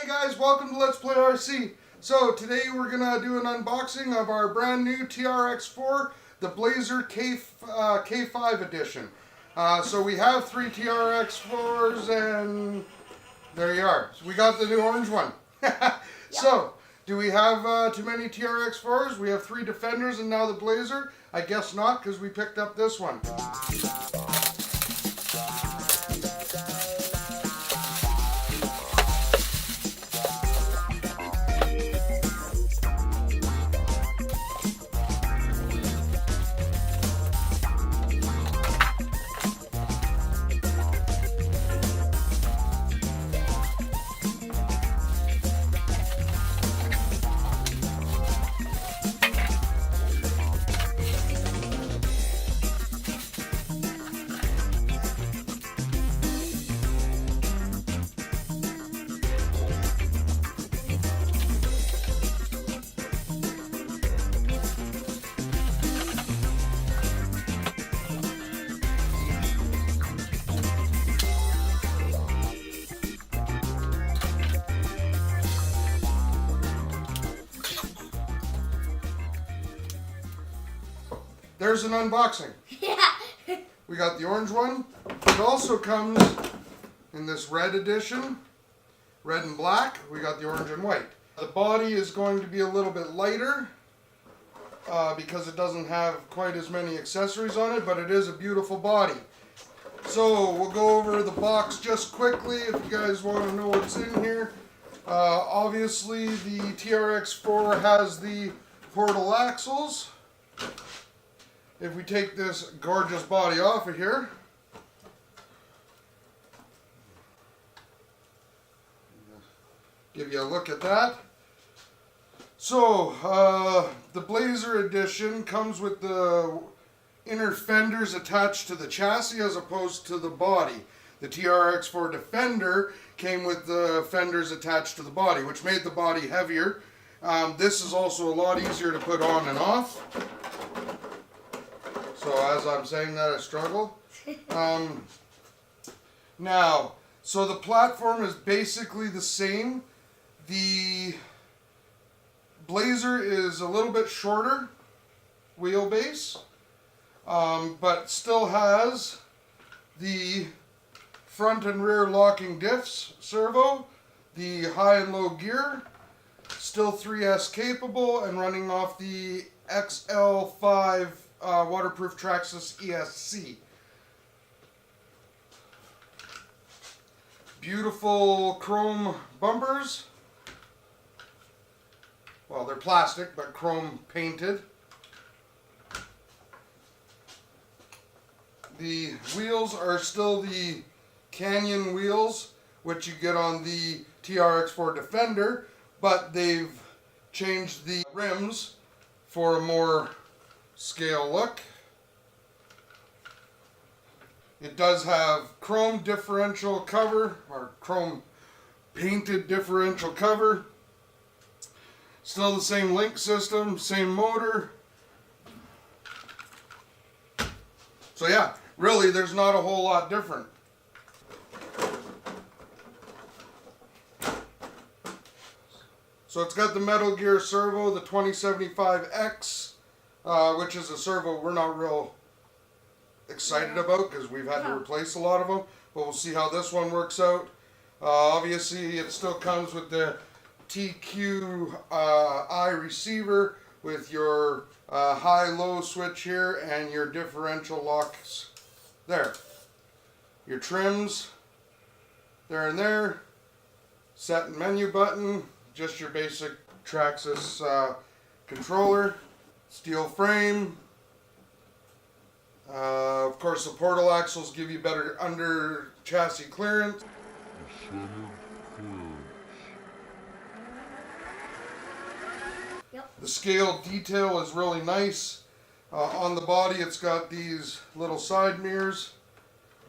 Hey guys, welcome to Let's Play RC. So today we're gonna do an unboxing of our brand new TRX4 the Blazer K5 edition. So we have three TRX4s and there you are. So we got the new orange one. So do we have too many TRX4s? We have three Defenders and now the Blazer? I guess not, because we picked up this one. There's an unboxing. Yeah. We got the orange one. It also comes in this red edition, red and black. We got the orange and white. The body is going to be a little bit lighter because it doesn't have quite as many accessories on it, but it is a beautiful body. So we'll go over the box just quickly if you guys want to know what's in here. Obviously the TRX4 has the portal axles. If we take this gorgeous body off of here, give you a look at that. So, the Blazer edition comes with the inner fenders attached to the chassis as opposed to the body. The TRX4 Defender came with the fenders attached to the body, which made the body heavier. This is also a lot easier to put on and off. So as I'm saying that, I struggle. Now, so the platform is basically the same. The Blazer is a little bit shorter wheelbase, but still has the front and rear locking diffs servo, the high and low gear, still 3S capable, and running off the XL5 waterproof Traxxas ESC. Beautiful chrome bumpers. Well, they're plastic, but chrome painted. The wheels are still the Canyon wheels, which you get on the TRX4 Defender, but they've changed the rims for a more scale look. It does have chrome differential cover, or chrome painted differential cover. Still the same link system, same motor. So yeah, really there's not a whole lot different. So it's got the Metal Gear servo, the 2075X. Which is a servo we're not real excited about because we've had to replace a lot of them. But we'll see how this one works out. Obviously, it still comes with the TQI receiver with your high-low switch here and your differential locks there. Your trims there and there. Set and menu button. Just your basic Traxxas controller. Steel frame. Of course, the portal axles give you better under chassis clearance. Yep. The scale detail is really nice. On the body, it's got these little side mirrors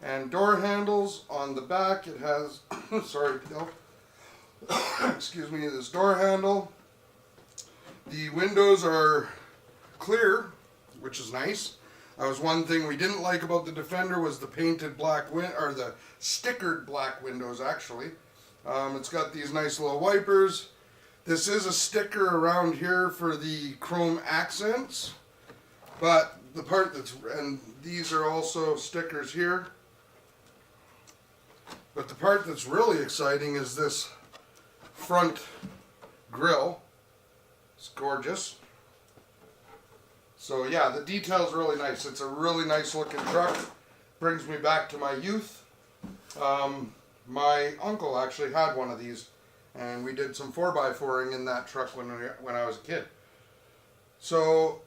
and door handles. On the back, it has, sorry, no. Excuse me, this door handle. The windows are clear, which is nice. That was one thing we didn't like about the Defender was the painted black or the stickered black windows actually. It's got these nice little wipers. This is a sticker around here for the chrome accents, but the part and these are also stickers here. But the part that's really exciting is this front grille. It's gorgeous. So yeah, the detail's really nice. It's a really nice looking truck. Brings me back to my youth. My uncle actually had one of these, and we did some 4x4ing in that truck when I was a kid. So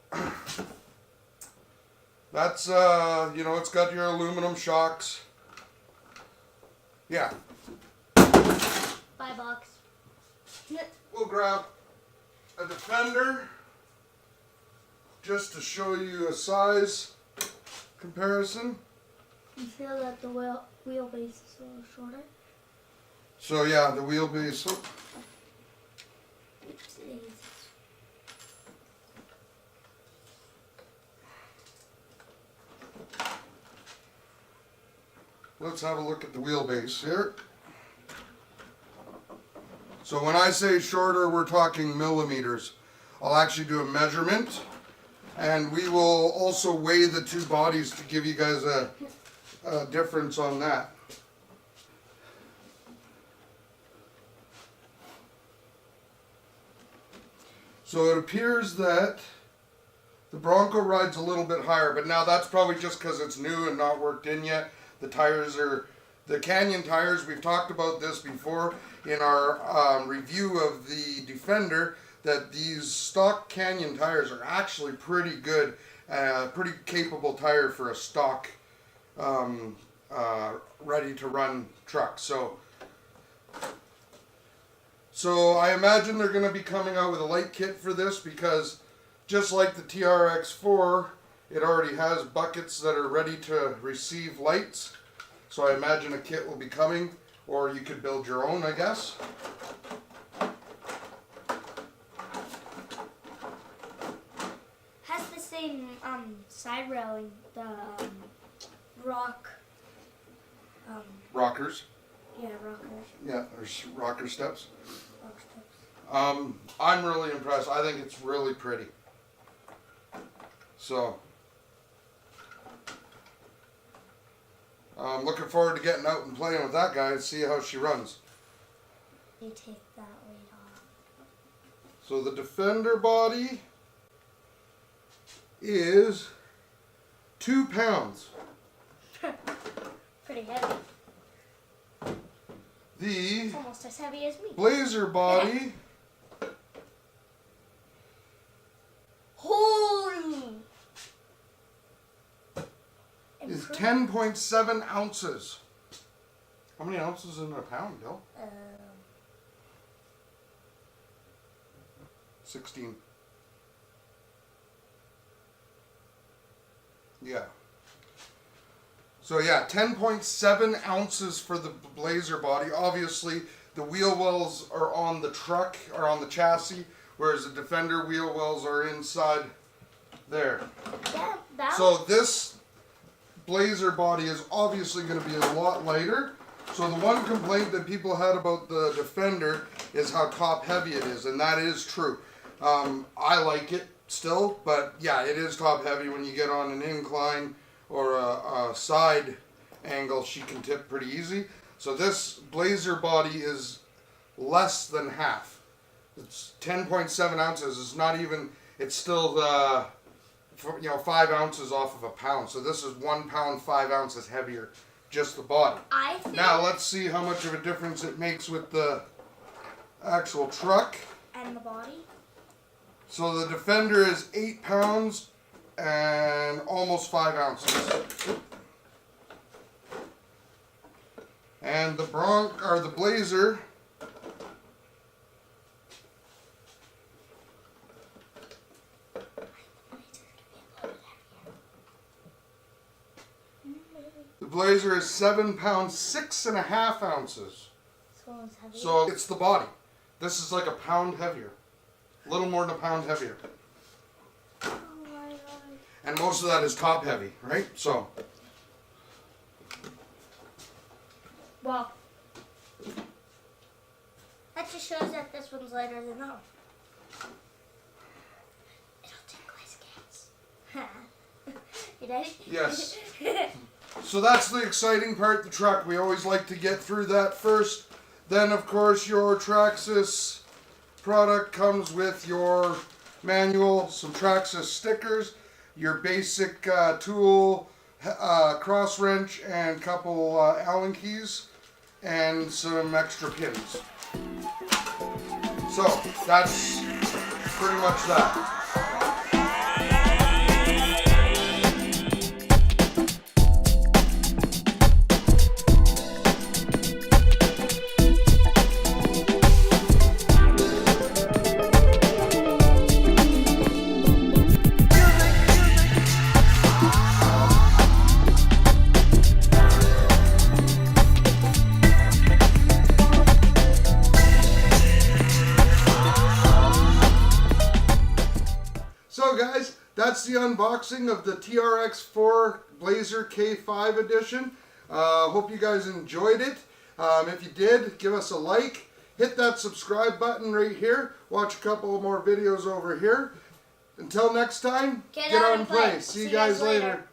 that's you know, it's got your aluminum shocks. Yeah. Buy box. We'll grab a Defender just to show you a size comparison. You feel that the wheelbase is a little shorter? So yeah, the wheelbase. Let's have a look at the wheelbase here. So when I say shorter, we're talking millimeters. I'll actually do a measurement, and we will also weigh the two bodies to give you guys a difference on that. So it appears that the Bronco rides a little bit higher, but now that's probably just because it's new and not worked in yet. The tires are the Canyon tires. We've talked about this before in our review of the Defender, that these stock Canyon tires are actually pretty good, pretty capable tire for a stock ready to run truck. So I imagine they're going to be coming out with a light kit for this, because just like the TRX4, it already has buckets that are ready to receive lights. So I imagine a kit will be coming, or you could build your own, I guess. Has the same side railing, the Rockers. Yeah, rockers. Yeah, there's rocker steps. Rock steps. I'm really impressed. I think it's really pretty. So I'm looking forward to getting out and playing with that guy and see how she runs. You take that weight off. So the Defender body is 2 pounds. Pretty heavy. The It's almost as heavy as me. Blazer body Holy! is 10.7 ounces. How many ounces in a pound, Bill? 16. Yeah. So yeah, 10.7 ounces for the Blazer body. Obviously, the wheel wells are on the truck, or on the chassis, whereas the Defender wheel wells are inside there. Yeah, So this Blazer body is obviously going to be a lot lighter. So the one complaint that people had about the Defender is how top heavy it is, and that is true. I like it still, but yeah, it is top heavy. When you get on an incline or a side angle, she can tip pretty easy. So this Blazer body is less than half. It's 10.7 ounces. It's not even, it's still 5 ounces off of a pound. So this is 1 pound 5 ounces heavier, just the body. I think Now let's see how much of a difference it makes with the actual truck. And the body? So the Defender is 8 pounds and almost 5 ounces. And the Blazer is 7 pounds 6.5 ounces. So it's the body. This is like a pound heavier. A little more than a pound heavier. Oh my God. And most of that is top heavy, right? So Well, That just shows that this one's lighter than ours. It'll take less gas. You ready? Yes. So that's the exciting part of the truck. We always like to get through that first. Then, of course, your Traxxas product comes with your manual, some Traxxas stickers, your basic tool, cross wrench, and couple Allen keys, and some extra pins. So that's pretty much that. So guys, that's the unboxing of the TRX4 Blazer K5 edition. Hope you guys enjoyed it. If you did, give us a like. Hit that subscribe button right here. Watch a couple more videos over here. Until next time, get out and play. See you guys later.